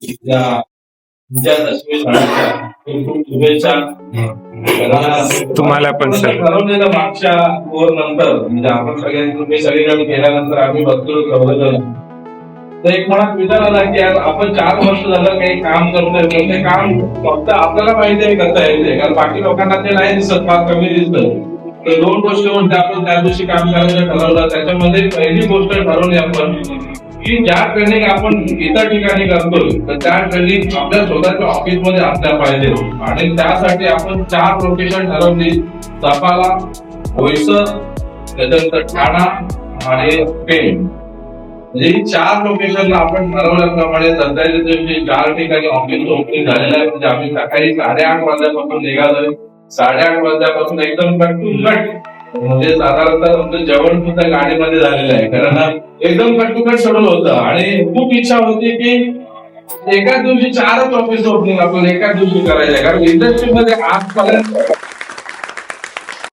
या तुमच्या खूप शुभेच्छा. तुम्हाला पण सर. ठरवलेलं मागच्या कोर नंतर म्हणजे आपण सगळ्यांनी तुम्ही सगळीकडे केल्यानंतर आम्ही बघतो ठरवलेलं तर एक मनात विचार आला की यार आपण 4 वर्ष झालं काही काम करतोय पण ते काम फक्त आपल्याला माहिती आहे करता येते कारण बाकी लोकांना ते नाही दिसत फार कमी दिसतं. तर 2 गोष्टी म्हणजे आपण त्या दिवशी काम करायचं ठरवलं त्याच्यामध्ये पहिली गोष्ट ठरवली आपण की ज्या ट्रेनिंग आपण इतर ठिकाणी करतोय तर त्या ट्रेनिंग आपल्या स्वतःच्या ऑफिसमध्ये असल्या पाहिजे आणि त्यासाठी आपण 4 लोकेशन ठरवली सपाला, बोईसर, त्याच्यानंतर ठाणा आणि पेण. म्हणजे 4 लोकेशनला आपण ठरवल्याप्रमाणे सध्याच्या दिवशी 4 ठिकाणी ऑफिस ओपनिंग झालेलं आहे. म्हणजे आम्ही सकाळी 8:30 वाजल्यापासून निघालोय 8:30 वाजल्यापासून एकदम कट टू कट म्हणजे साधारणतः तुमचं जेवण सुद्धा गाडीमध्ये झालेलं आहे कारण एकदम कट टू कट शेड्यूल होतं आणि खूप इच्छा होती की एकाच दिवशी 4च ऑफिस ओपनिंग आपण एकाच दिवशी करायचं कारण इंडस्ट्रीमध्ये आजपर्यंत